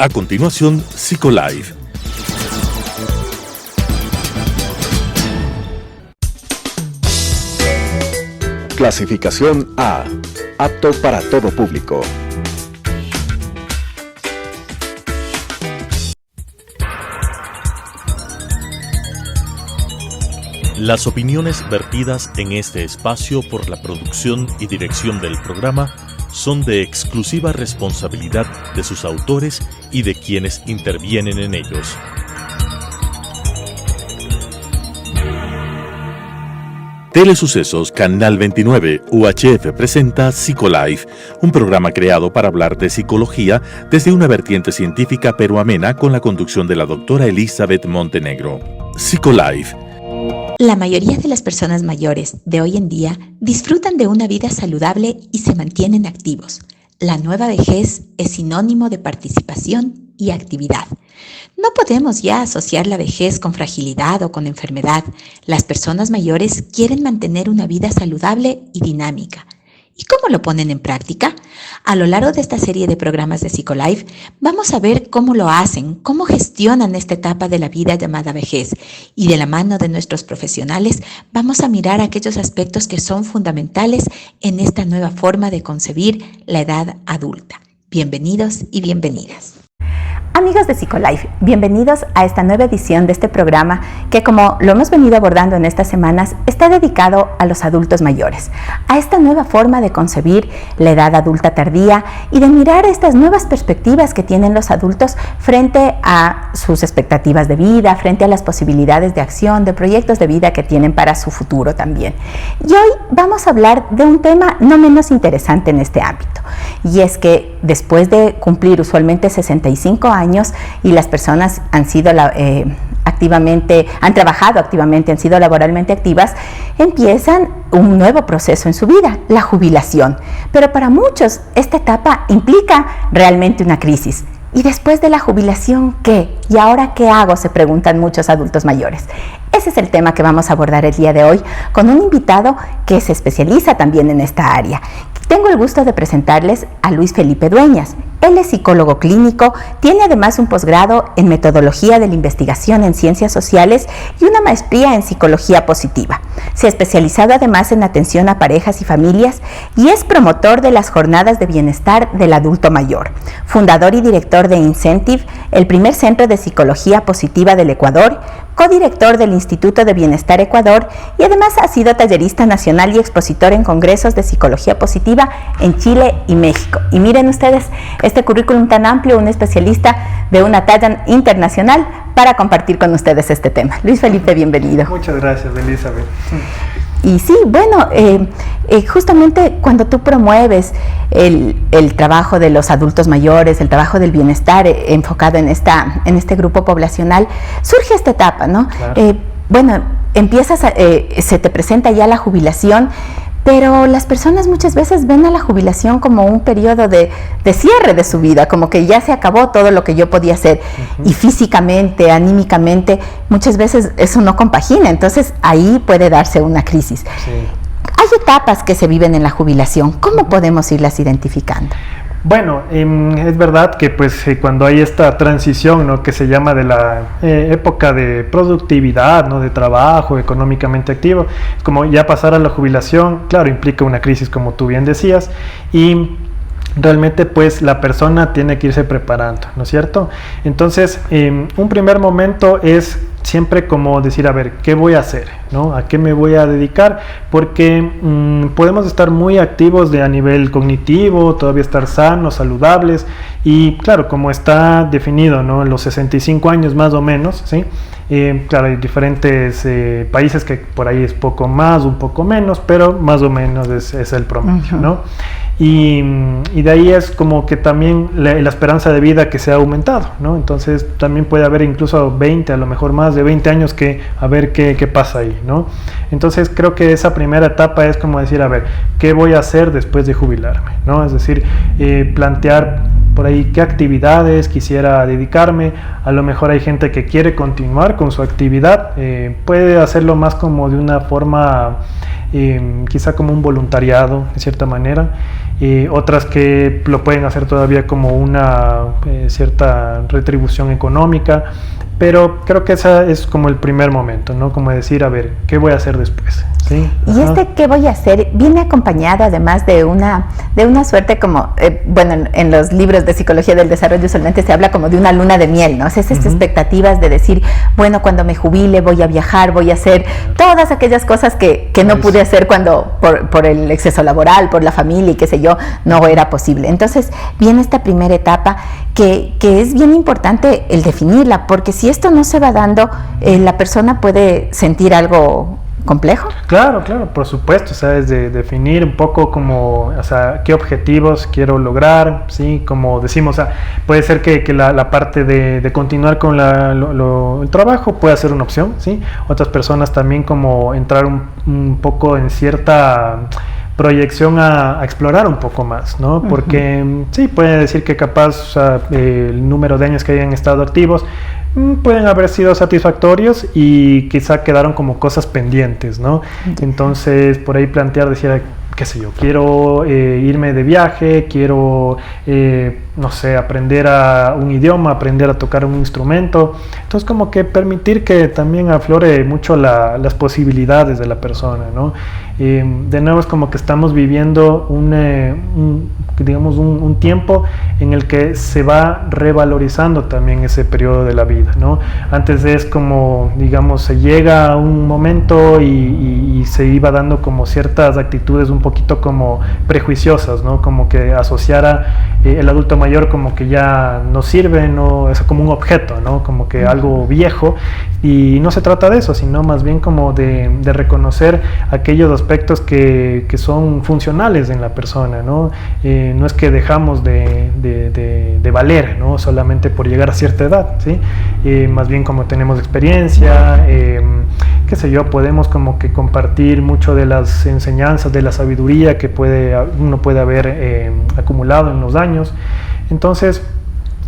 A continuación, Psicolife. Clasificación A. Apto para todo público. Las opiniones vertidas en este espacio por la producción y dirección del programa son de exclusiva responsabilidad de sus autores y de quienes intervienen en ellos. Telesucesos Canal 29 UHF presenta Psicolife, un programa creado para hablar de psicología desde una vertiente científica pero amena con la conducción de la doctora Elizabeth Montenegro. Psicolife. La mayoría de las personas mayores de hoy en día disfrutan de una vida saludable y se mantienen activos. La nueva vejez es sinónimo de participación y actividad. No podemos ya asociar la vejez con fragilidad o con enfermedad. Las personas mayores quieren mantener una vida saludable y dinámica. ¿Y cómo lo ponen en práctica? A lo largo de esta serie de programas de Psicolife, vamos a ver cómo lo hacen, cómo gestionan esta etapa de la vida llamada vejez. Y de la mano de nuestros profesionales, vamos a mirar aquellos aspectos que son fundamentales en esta nueva forma de concebir la edad adulta. Bienvenidos y bienvenidas. Amigos de Psicolife, bienvenidos a esta nueva edición de este programa que, como lo hemos venido abordando en estas semanas, está dedicado a los adultos mayores, a esta nueva forma de concebir la edad adulta tardía y de mirar estas nuevas perspectivas que tienen los adultos frente a sus expectativas de vida, frente a las posibilidades de acción, de proyectos de vida que tienen para su futuro también. Y hoy vamos a hablar de un tema no menos interesante en este ámbito, y es que después de cumplir usualmente 65 años y las personas han trabajado activamente, han sido laboralmente activas, empiezan un nuevo proceso en su vida, la jubilación. Pero para muchos esta etapa implica realmente una crisis. ¿Y después de la jubilación qué? ¿Y ahora qué hago?, se preguntan muchos adultos mayores. Ese es el tema que vamos a abordar el día de hoy con un invitado que se especializa también en esta área. Tengo el gusto de presentarles a Luis Felipe Dueñas. Él es psicólogo clínico, tiene además un posgrado en metodología de la investigación en ciencias sociales y una maestría en psicología positiva. Se ha especializado además en atención a parejas y familias y es promotor de las jornadas de bienestar del adulto mayor. Fundador y director de Incentive, el primer centro de psicología positiva del Ecuador, codirector del Instituto de Bienestar Ecuador y además ha sido tallerista nacional y expositor en congresos de psicología positiva en Chile y México. Y miren ustedes este currículum tan amplio, un especialista de una talla internacional para compartir con ustedes este tema. Luis Felipe, bienvenido. Muchas gracias, Elizabeth. Y sí, bueno, justamente cuando tú promueves el trabajo de los adultos mayores, el trabajo del bienestar enfocado en este grupo poblacional, surge esta etapa, ¿no? Claro. Se te presenta ya la jubilación, pero las personas muchas veces ven a la jubilación como un periodo de cierre de su vida, como que ya se acabó todo lo que yo podía hacer. Y físicamente, anímicamente, muchas veces eso no compagina, entonces ahí puede darse una crisis. Sí. Hay etapas que se viven en la jubilación, ¿cómo podemos irlas identificando? Bueno, es verdad que cuando hay esta transición, ¿no?, que se llama de la época de productividad, ¿no?, de trabajo económicamente activo, como ya pasar a la jubilación, claro, implica una crisis, como tú bien decías, y realmente la persona tiene que irse preparando, ¿no es cierto? Entonces, un primer momento es siempre como decir, a ver, ¿qué voy a hacer?, ¿no? ¿A qué me voy a dedicar? Porque podemos estar muy activos a nivel cognitivo, todavía estar sanos, saludables, y claro, como está definido, ¿no?, los 65 años más o menos, ¿sí? Claro, hay diferentes países que por ahí es poco más, un poco menos, pero más o menos es el promedio, ¿no? Y de ahí es como que también la esperanza de vida que se ha aumentado, ¿no? Entonces también puede haber incluso 20, a lo mejor más de 20 años que a ver qué pasa ahí, ¿no? Entonces creo que esa primera etapa es como decir, a ver, ¿qué voy a hacer después de jubilarme?, ¿no? Es decir, plantear por ahí qué actividades quisiera dedicarme. A lo mejor hay gente que quiere continuar con su actividad, puede hacerlo más como de una forma, quizá como un voluntariado, de cierta manera. otras que lo pueden hacer todavía como una cierta retribución económica, pero creo que esa es como el primer momento, ¿no? Como decir, a ver, ¿qué voy a hacer después? ¿Sí? Y ¿qué voy a hacer? Viene acompañado además de una suerte como, bueno, en los libros de psicología del desarrollo usualmente se habla como de una luna de miel, ¿no? O sea, esas expectativas de decir, bueno, cuando me jubile voy a viajar, voy a hacer todas aquellas cosas que no pude hacer cuando por el exceso laboral, por la familia y qué sé yo, no era posible. Entonces viene esta primera etapa que es bien importante el definirla, porque si esto no se va dando, la persona puede sentir algo complejo. Claro, por supuesto, o sea, es de definir un poco como, o sea, qué objetivos quiero lograr, ¿sí? Como decimos, o sea, puede ser que la parte de continuar con el trabajo pueda ser una opción, ¿sí? Otras personas también como entrar un poco en cierta proyección a explorar un poco más, ¿no? Porque sí, puede decir que capaz, o sea, el número de años que hayan estado activos pueden haber sido satisfactorios y quizá quedaron como cosas pendientes, ¿no? Entonces, por ahí plantear, decir, qué sé yo, quiero irme de viaje, quiero, no sé, aprender un idioma, aprender a tocar un instrumento. Entonces, como que permitir que también aflore mucho las posibilidades de la persona, ¿no? De nuevo es como que estamos viviendo digamos un tiempo en el que se va revalorizando también ese periodo de la vida, ¿no? Antes es como, digamos, se llega a un momento y se iba dando como ciertas actitudes un poquito como prejuiciosas, ¿no? Como que asociara el adulto mayor como que ya no sirve, no es como un objeto, ¿no? Como que algo viejo, y no se trata de eso, sino más bien como de reconocer aquellos aspectos que son funcionales en la persona, ¿no? No es que dejamos de valer, ¿no? Solamente por llegar a cierta edad, ¿sí? Más bien como tenemos experiencia, qué sé yo, podemos como que compartir mucho de las enseñanzas, de la sabiduría que uno puede haber acumulado en los años. Entonces,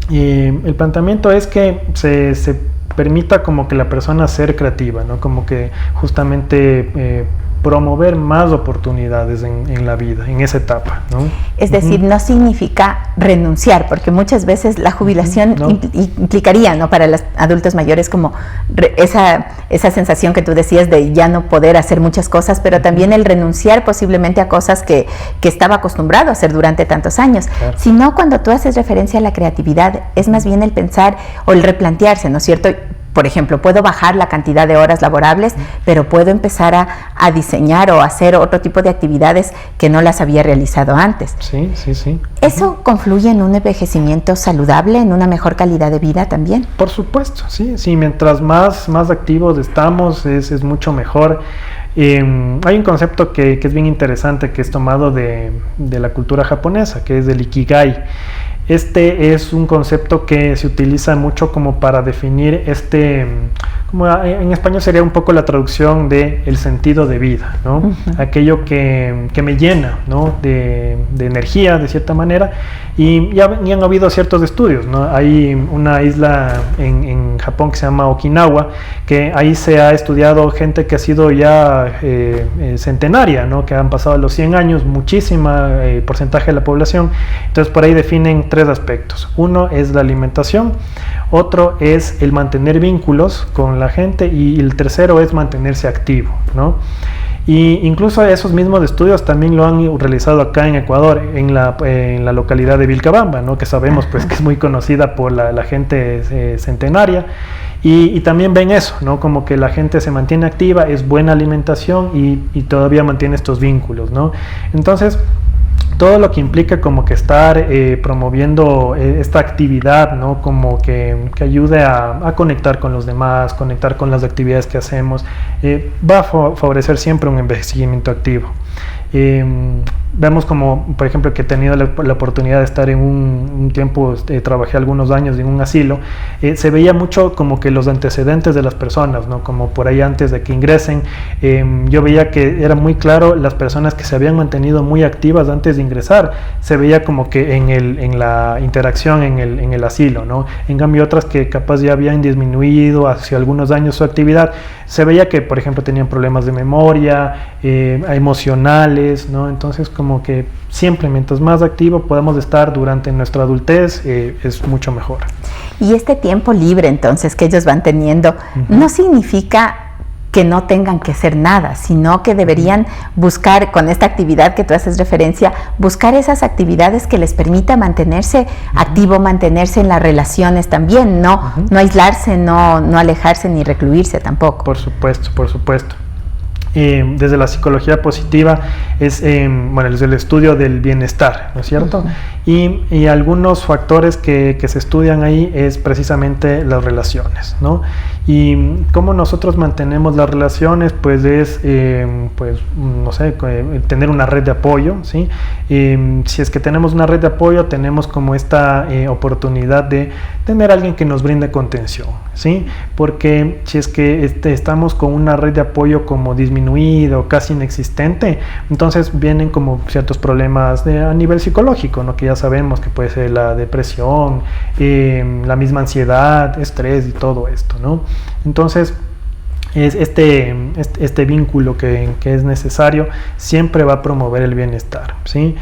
el planteamiento es que se permita como que la persona ser creativa, ¿no? Como que justamente promover más oportunidades en la vida, en esa etapa, ¿no? Es decir, no significa renunciar, porque muchas veces la jubilación implicaría, ¿no? Para los adultos mayores como esa sensación que tú decías de ya no poder hacer muchas cosas, pero también el renunciar posiblemente a cosas que estaba acostumbrado a hacer durante tantos años. Claro. Sino cuando tú haces referencia a la creatividad, es más bien el pensar o el replantearse, ¿no es cierto? Por ejemplo, puedo bajar la cantidad de horas laborables, pero puedo empezar a diseñar o hacer otro tipo de actividades que no las había realizado antes. Sí. ¿Eso confluye en un envejecimiento saludable, en una mejor calidad de vida también? Por supuesto, sí. Mientras más activos estamos, es mucho mejor. Hay un concepto que es bien interesante, que es tomado de la cultura japonesa, que es el Ikigai. Este es un concepto que se utiliza mucho como para definir como en español sería un poco la traducción de el sentido de vida, ¿no? Aquello que me llena, ¿no? de energía de cierta manera, y han habido ciertos estudios, ¿no? Hay una isla en Japón que se llama Okinawa, que ahí se ha estudiado gente que ha sido ya centenaria, ¿no? Que han pasado los 100 años, muchísima porcentaje de la población. Entonces por ahí definen 3 aspectos. Uno es la alimentación, otro es el mantener vínculos con la gente, y el tercero es mantenerse activo, ¿no? Y incluso esos mismos estudios también lo han realizado acá en Ecuador, en la localidad de Vilcabamba, ¿no? Que sabemos pues que es muy conocida por la gente centenaria, y también ven eso, ¿no? Como que la gente se mantiene activa, es buena alimentación y todavía mantiene estos vínculos, ¿no? Entonces, todo lo que implica como que estar promoviendo esta actividad, ¿no? Como que ayude a conectar con los demás, conectar con las actividades que hacemos, va a favorecer siempre un envejecimiento activo. Vemos como, por ejemplo, que he tenido la oportunidad de estar en un tiempo, trabajé algunos años en un asilo, se veía mucho como que los antecedentes de las personas, ¿no? Como por ahí antes de que ingresen, yo veía que era muy claro las personas que se habían mantenido muy activas antes de ingresar, se veía como que en la interacción en el asilo, ¿no? En cambio otras que capaz ya habían disminuido hace algunos años su actividad, se veía que, por ejemplo, tenían problemas de memoria, emocionales, ¿no? Entonces, como que siempre, mientras más activo podamos estar durante nuestra adultez, es mucho mejor. Y este tiempo libre, entonces, que ellos van teniendo, no significa que no tengan que hacer nada, sino que deberían buscar, con esta actividad que tú haces referencia, buscar esas actividades que les permita mantenerse activo, mantenerse en las relaciones también, no aislarse, no alejarse ni recluirse tampoco. Por supuesto, por supuesto. Desde la psicología positiva es el estudio del bienestar, ¿no es cierto? Y algunos factores que se estudian ahí es precisamente las relaciones, ¿no? Y cómo nosotros mantenemos las relaciones, pues es, tener una red de apoyo, ¿sí? Si es que tenemos una red de apoyo, tenemos como esta oportunidad de tener a alguien que nos brinde contención, ¿sí? Porque si es que estamos con una red de apoyo como disminuido, casi inexistente, entonces vienen como ciertos problemas a nivel psicológico, ¿no? Que ya sabemos que puede ser la depresión, la misma ansiedad, estrés y todo esto, ¿no? Entonces, este vínculo que es necesario siempre va a promover el bienestar, ¿sí?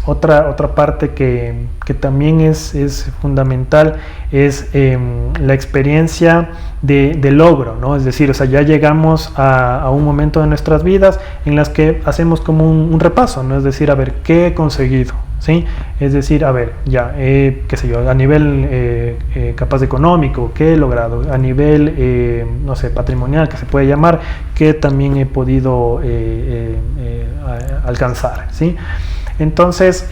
Otra parte que también es fundamental es la experiencia de logro, ¿no? Es decir, o sea, ya llegamos a un momento de nuestras vidas en las que hacemos como un repaso, ¿no? Es decir, a ver, ¿qué he conseguido? ¿Sí? Es decir, a ver, ya, qué sé yo, a nivel capaz económico, ¿qué he logrado? A nivel, no sé, patrimonial, que se puede llamar, ¿qué también he podido alcanzar? ¿Sí? Entonces,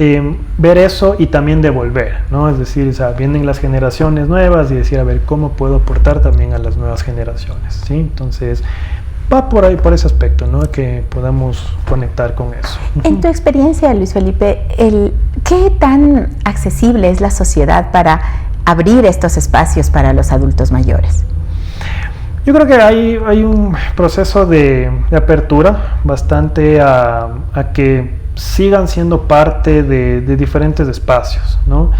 ver eso y también devolver, ¿no? Es decir, o sea, vienen las generaciones nuevas y decir, a ver, ¿cómo puedo aportar también a las nuevas generaciones? ¿Sí? Entonces, va por ahí, por ese aspecto, ¿no? Que podamos conectar con eso. En tu experiencia, Luis Felipe, ¿qué tan accesible es la sociedad para abrir estos espacios para los adultos mayores? Yo creo que hay un proceso de apertura bastante a que sigan siendo parte de diferentes espacios, ¿no?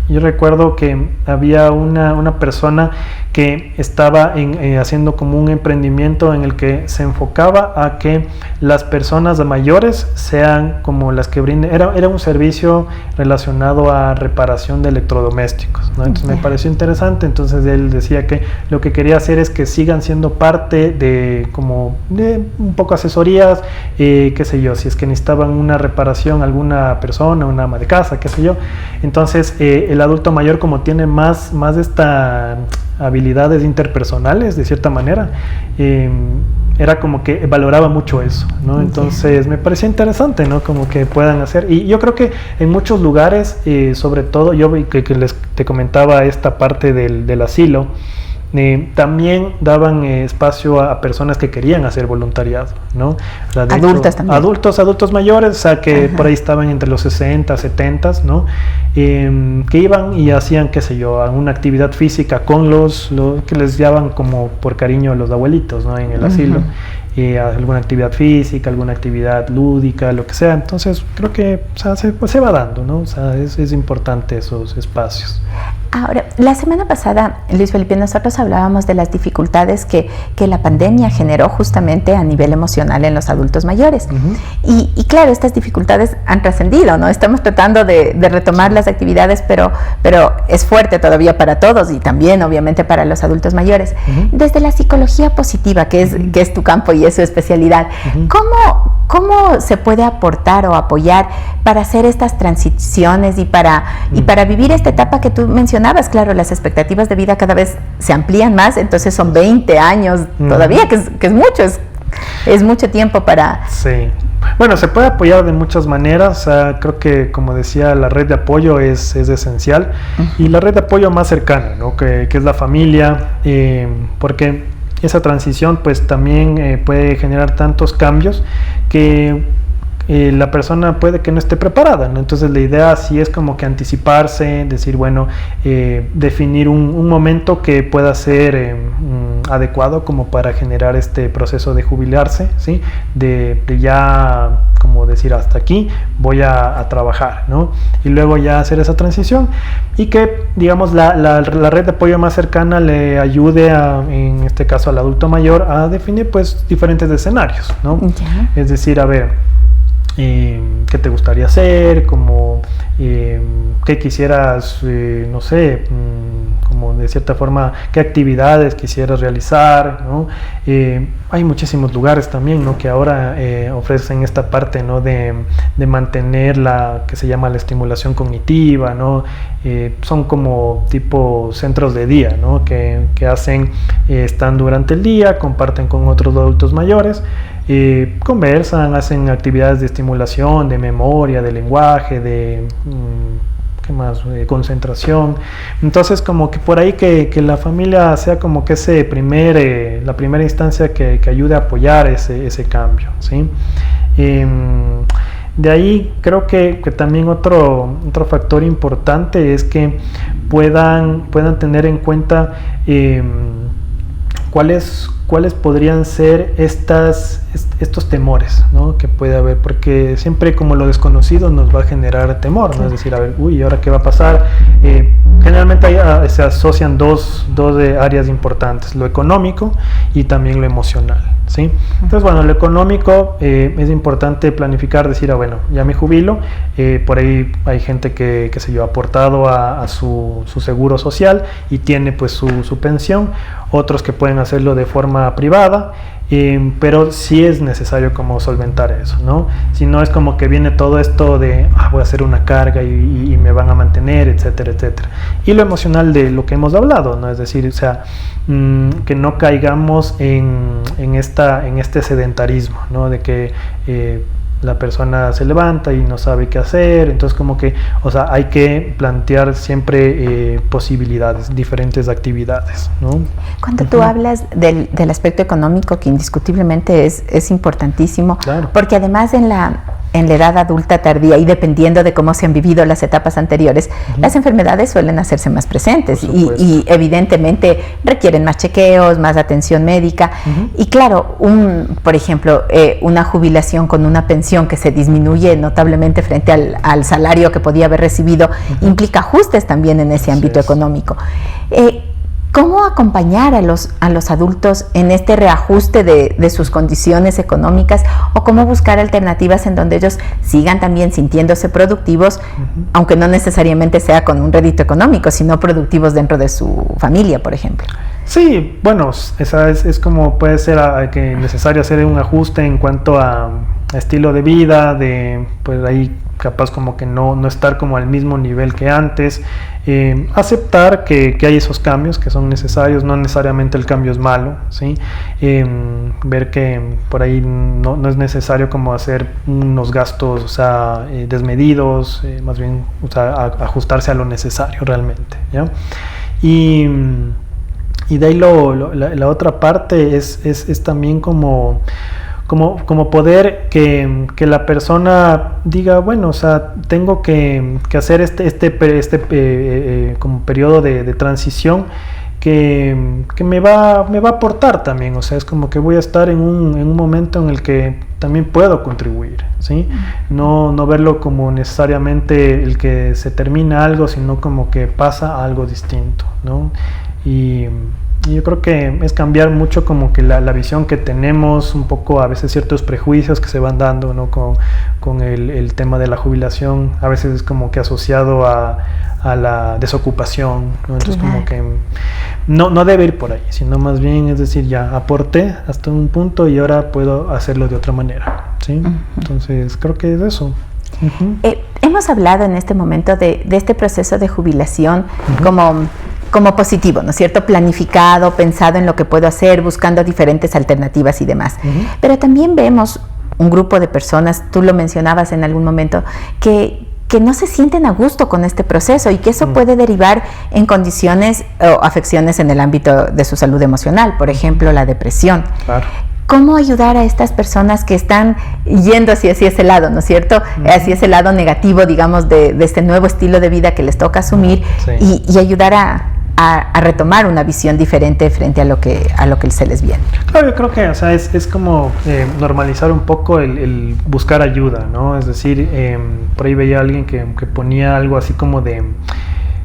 Yo recuerdo que había una persona que estaba haciendo como un emprendimiento en el que se enfocaba a que las personas mayores sean como las que brinden, era un servicio relacionado a reparación de electrodomésticos, ¿no? Entonces me pareció interesante. Entonces él decía que lo que quería hacer es que sigan siendo parte de un poco asesorías, qué sé yo, si es que necesitaban una reparación alguna persona, una ama de casa, qué sé yo. Entonces el adulto mayor, como tiene más esta habilidades interpersonales de cierta manera, era como que valoraba mucho eso, ¿no? Entonces me parecía interesante, ¿no? Como que puedan hacer, y yo creo que en muchos lugares, sobre todo yo que te comentaba esta parte del asilo, también daban espacio a personas que querían hacer voluntariado, ¿no? O sea, adultos también. Adultos mayores, o sea, que por ahí estaban entre los 60, 70, ¿no? Que iban y hacían, qué sé yo, alguna actividad física con los que les llaman como por cariño los abuelitos, ¿no? En el asilo. Alguna actividad física, alguna actividad lúdica, lo que sea. Entonces creo que, o sea, se va dando, ¿no? O sea, es importante esos espacios. Ahora, la semana pasada, Luis Felipe, nosotros hablábamos de las dificultades que la pandemia generó justamente a nivel emocional en los adultos mayores. Y claro, estas dificultades han trascendido, ¿no? Estamos tratando de retomar las actividades, pero es fuerte todavía para todos y también obviamente para los adultos mayores. Desde la psicología positiva, que es tu campo y es su especialidad, ¿cómo se puede aportar o apoyar para hacer estas transiciones y para vivir esta etapa que tú mencionabas? Claro, las expectativas de vida cada vez se amplían más, entonces son 20 años todavía, que es mucho, es mucho tiempo para... Sí. Bueno, se puede apoyar de muchas maneras. O sea, creo que, como decía, la red de apoyo es esencial, y la red de apoyo más cercana, ¿no? que es la familia, porque esa transición pues también puede generar tantos cambios que la persona puede que no esté preparada, ¿no? Entonces la idea sí es como que anticiparse, decir, bueno, definir un momento que pueda ser adecuado como para generar este proceso de jubilarse, ¿sí? De ya, como decir, hasta aquí voy a trabajar, ¿no? Y luego ya hacer esa transición y que, digamos, la red de apoyo más cercana le ayude en este caso al adulto mayor a definir pues diferentes escenarios, ¿no? Ya. Es decir, a ver, qué te gustaría hacer, como qué quisieras, no sé, como de cierta forma, qué actividades quisieras realizar, ¿no? Hay muchísimos lugares también, ¿no? Que ahora ofrecen esta parte, ¿no? de mantener la que se llama la estimulación cognitiva, ¿no? Son como tipo centros de día, ¿no? que hacen, están durante el día, comparten con otros adultos mayores, conversan, hacen actividades de estimulación, de memoria, de lenguaje, de ¿qué más? Concentración. Entonces como que por ahí que la familia sea como que la primera instancia que ayude a apoyar ese cambio, ¿sí? De ahí creo que también otro factor importante es que puedan tener en cuenta cuáles podrían ser estos temores, ¿no? Que puede haber, porque siempre como lo desconocido nos va a generar temor, ¿no? Es decir, a ver, uy, ¿ahora qué va a pasar? Generalmente se asocian dos áreas importantes, lo económico y también lo emocional, ¿sí? Entonces, bueno, lo económico es importante planificar, decir, bueno, ya me jubilo, por ahí hay gente que se yo ha aportado a su seguro social y tiene pues su pensión, otros que pueden hacerlo de forma privada, pero sí es necesario como solventar eso, ¿no? Si no es como que viene todo esto de voy a hacer una carga y me van a mantener, etcétera, etcétera. Y lo emocional de lo que hemos hablado, ¿no? Es decir, o sea, que no caigamos en este sedentarismo, ¿no? De que la persona se levanta y no sabe qué hacer, entonces como que, o sea, hay que plantear siempre posibilidades, diferentes actividades, ¿no? Cuando tú hablas del aspecto económico, que indiscutiblemente es importantísimo, claro, porque además en la edad adulta tardía y dependiendo de cómo se han vivido las etapas anteriores, las enfermedades suelen hacerse más presentes y evidentemente requieren más chequeos, más atención médica. Y claro, por ejemplo, una jubilación con una pensión que se disminuye notablemente frente al salario que podía haber recibido, implica ajustes también en ese ámbito económico. ¿Cómo acompañar a los adultos en este reajuste de sus condiciones económicas o cómo buscar alternativas en donde ellos sigan también sintiéndose productivos, aunque no necesariamente sea con un rédito económico, sino productivos dentro de su familia, por ejemplo? Sí, bueno, esa es como puede ser que necesario hacer un ajuste en cuanto a estilo de vida, de pues ahí capaz como que no estar como al mismo nivel que antes, aceptar que hay esos cambios que son necesarios, no necesariamente el cambio es malo, ¿sí? Ver que por ahí no es necesario como hacer unos gastos, o sea, desmedidos, más bien, o sea, ajustarse a lo necesario realmente, ¿ya? Y de ahí la otra parte es también como poder que la persona diga, bueno, o sea, tengo que hacer este como periodo de transición que me va a aportar también, o sea, es como que voy a estar en un momento en el que también puedo contribuir, ¿sí? No verlo como necesariamente el que se termina algo, sino como que pasa algo distinto, ¿no? Y yo creo que es cambiar mucho como que la visión que tenemos, un poco a veces ciertos prejuicios que se van dando, ¿no? con el tema de la jubilación, a veces es como que asociado a la desocupación, ¿no? Entonces como que no debe ir por ahí, sino más bien es decir, ya aporté hasta un punto y ahora puedo hacerlo de otra manera, ¿sí? Entonces creo que es eso. Hemos hablado en este momento de este proceso de jubilación como positivo, ¿no es cierto? Planificado, pensado en lo que puedo hacer, buscando diferentes alternativas y demás. Pero también vemos un grupo de personas, tú lo mencionabas en algún momento, que no se sienten a gusto con este proceso y que eso puede derivar en condiciones o afecciones en el ámbito de su salud emocional, por ejemplo, la depresión. Claro. ¿Cómo ayudar a estas personas que están yendo hacia ese lado, ¿no es cierto? Hacia ese lado negativo, digamos, de este nuevo estilo de vida que les toca asumir, y ayudar a retomar una visión diferente frente a lo que se les viene. Claro, yo creo que, o sea, es como normalizar un poco el buscar ayuda, ¿no? Es decir, por ahí veía a alguien que ponía algo así como de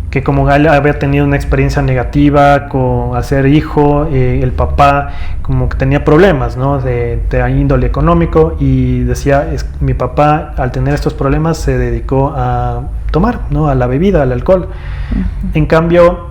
que como él había tenido una experiencia negativa con hacer hijo, el papá como que tenía problemas, ¿no? de índole económico, y decía, mi papá al tener estos problemas se dedicó a tomar, ¿no? A la bebida, al alcohol. En cambio,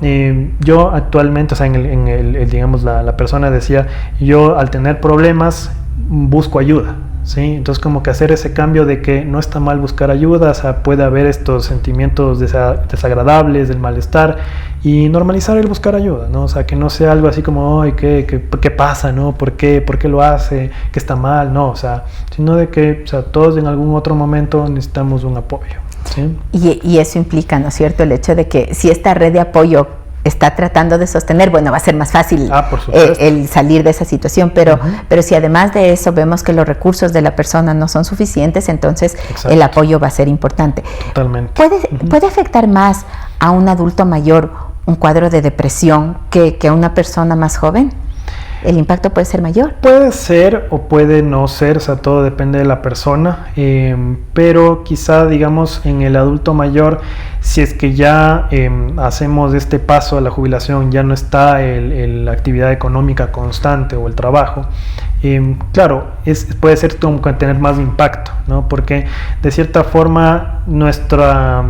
yo actualmente, o sea, digamos, la persona decía, yo al tener problemas busco ayuda. ¿Sí? Entonces, como que hacer ese cambio de que no está mal buscar ayuda, o sea, puede haber estos sentimientos desagradables, del malestar, y normalizar el buscar ayuda, ¿no? O sea, que no sea algo así como, ay, ¿qué pasa, no? ¿Por qué lo hace? ¿Qué está mal? No, o sea, sino de que, o sea, todos en algún otro momento necesitamos un apoyo, ¿sí? Y eso implica, ¿no es cierto?, el hecho de que si esta red de apoyo está tratando de sostener, bueno, va a ser más fácil el salir de esa situación, pero si además de eso vemos que los recursos de la persona no son suficientes, entonces el apoyo va a ser importante. Totalmente. ¿Puede afectar más a un adulto mayor un cuadro de depresión que a una persona más joven? ¿El impacto puede ser mayor? Puede ser o puede no ser, o sea, todo depende de la persona, pero quizá, digamos, en el adulto mayor, si es que ya hacemos este paso a la jubilación, ya no está la actividad económica constante o el trabajo, claro, puede ser tener más impacto, ¿no? Porque de cierta forma nuestra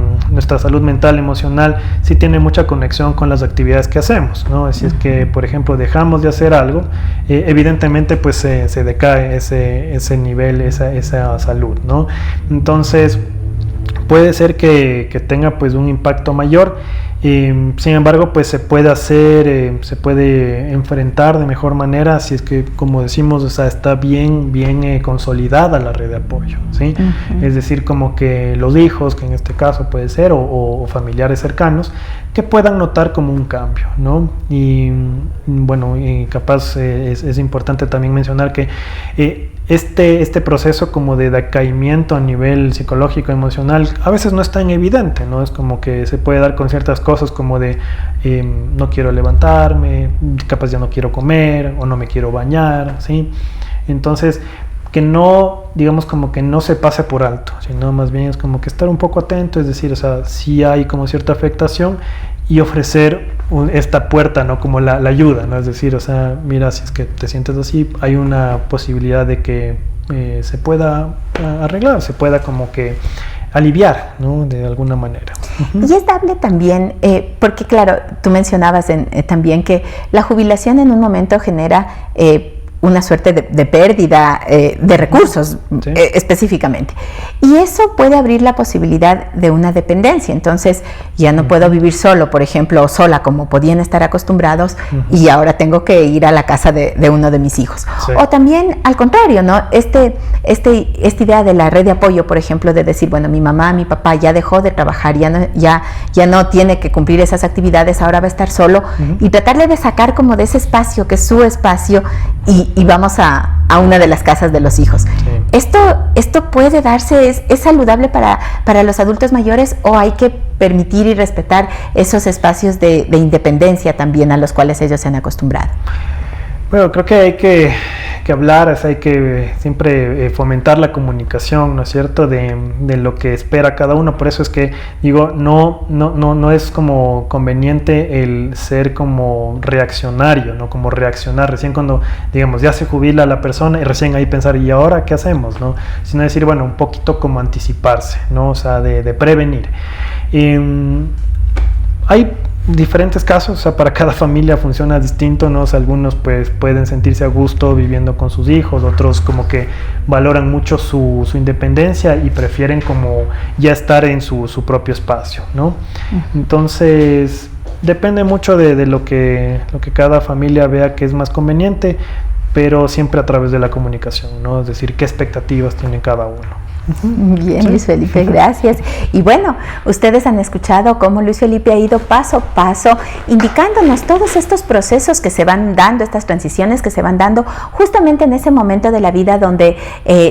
salud mental, emocional, sí tiene mucha conexión con las actividades que hacemos, ¿no? Si es que, por ejemplo, dejamos de hacer algo, evidentemente pues se decae ese nivel, esa salud, ¿no? Entonces puede ser que tenga pues un impacto mayor. Sin embargo, pues se puede enfrentar de mejor manera si es que, como decimos, o sea, está bien consolidada la red de apoyo, ¿sí? Es decir, como que los hijos, que en este caso puede ser, o familiares cercanos, que puedan notar como un cambio, ¿no? Y bueno, y capaz es importante también mencionar que este proceso como de decaimiento a nivel psicológico, emocional, a veces no es tan evidente, ¿no? Es como que se puede dar con ciertas cosas como de no quiero levantarme, capaz ya no quiero comer o no me quiero bañar, ¿sí? Entonces, que no, digamos, como que no se pase por alto, sino más bien es como que estar un poco atento, es decir, o sea, sí hay como cierta afectación, y ofrecer esta puerta, ¿no? Como la ayuda, ¿no? Es decir, o sea, mira, si es que te sientes así, hay una posibilidad de que se pueda arreglar, se pueda como que aliviar, ¿no? De alguna manera. Y es dable también, porque claro, tú mencionabas también que la jubilación en un momento genera una suerte de pérdida de recursos, sí, específicamente. Y eso puede abrir la posibilidad de una dependencia. Entonces, ya no puedo vivir solo, por ejemplo, o sola, como podían estar acostumbrados, y ahora tengo que ir a la casa de uno de mis hijos. Sí. O también, al contrario, ¿no? Esta idea de la red de apoyo, por ejemplo, de decir, bueno, mi mamá, mi papá ya dejó de trabajar, ya no tiene que cumplir esas actividades, ahora va a estar solo, y tratarle de sacar como de ese espacio, que es su espacio, y vamos a una de las casas de los hijos. Sí. Esto puede darse, es saludable para los adultos mayores, o hay que permitir y respetar esos espacios de independencia también a los cuales ellos se han acostumbrado. Bueno, creo que hay que hablar, hay que siempre fomentar la comunicación, ¿no es cierto?, de lo que espera cada uno. Por eso es que digo, no es como conveniente el ser como reaccionario, ¿no? Como reaccionar recién cuando, digamos, ya se jubila la persona y recién ahí pensar, ¿y ahora qué hacemos?, ¿no? Sino decir, bueno, un poquito como anticiparse, ¿no? O sea, de prevenir. Hay diferentes casos, o sea, para cada familia funciona distinto, ¿no? O sea, algunos pues pueden sentirse a gusto viviendo con sus hijos, otros como que valoran mucho su independencia y prefieren como ya estar en su propio espacio, ¿no? Entonces, depende mucho de lo que cada familia vea que es más conveniente, pero siempre a través de la comunicación, ¿no? Es decir, qué expectativas tiene cada uno. Bien, Luis Felipe, gracias. Y bueno, ustedes han escuchado cómo Luis Felipe ha ido paso a paso indicándonos todos estos procesos que se van dando, estas transiciones que se van dando justamente en ese momento de la vida donde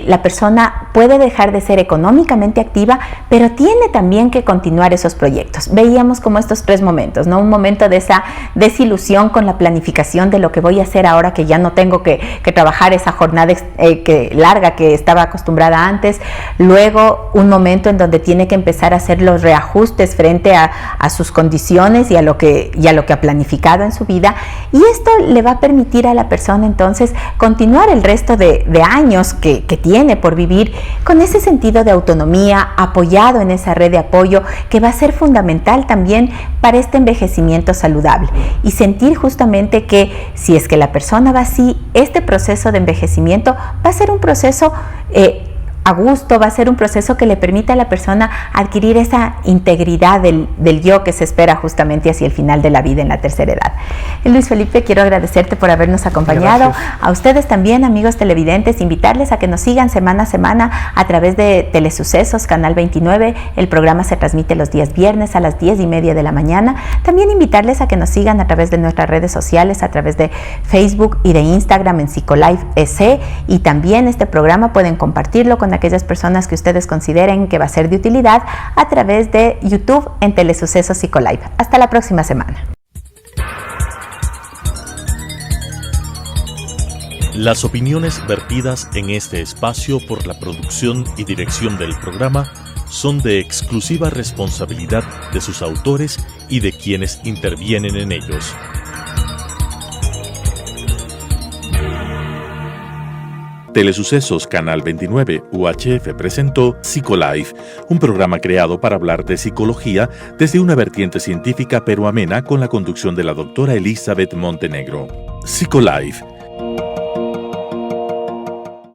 la persona puede dejar de ser económicamente activa, pero tiene también que continuar esos proyectos. Veíamos como estos 3 momentos, ¿no? Un momento de esa desilusión con la planificación de lo que voy a hacer ahora que ya no tengo que trabajar esa jornada larga que estaba acostumbrada antes. Luego un momento en donde tiene que empezar a hacer los reajustes frente a sus condiciones y a lo que ha planificado en su vida, y esto le va a permitir a la persona entonces continuar el resto de años que tiene por vivir con ese sentido de autonomía, apoyado en esa red de apoyo que va a ser fundamental también para este envejecimiento saludable, y sentir justamente que si es que la persona va así, este proceso de envejecimiento va a ser un proceso a gusto, va a ser un proceso que le permita a la persona adquirir esa integridad del yo que se espera justamente hacia el final de la vida en la tercera edad. Luis Felipe, quiero agradecerte por habernos acompañado. Gracias. A ustedes también, amigos televidentes, invitarles a que nos sigan semana a semana a través de Telesucesos, Canal 29. El programa se transmite los días viernes a las 10:30 de la mañana. También invitarles a que nos sigan a través de nuestras redes sociales, a través de Facebook y de Instagram en Psicolife EC, y también este programa pueden compartirlo con aquellas personas que ustedes consideren que va a ser de utilidad a través de YouTube en Telesucesos Psicolife. Hasta la próxima semana. Las opiniones vertidas en este espacio por la producción y dirección del programa son de exclusiva responsabilidad de sus autores y de quienes intervienen en ellos. Telesucesos Canal 29 UHF presentó Psicolife, un programa creado para hablar de psicología desde una vertiente científica pero amena con la conducción de la doctora Elizabeth Montenegro. Psicolife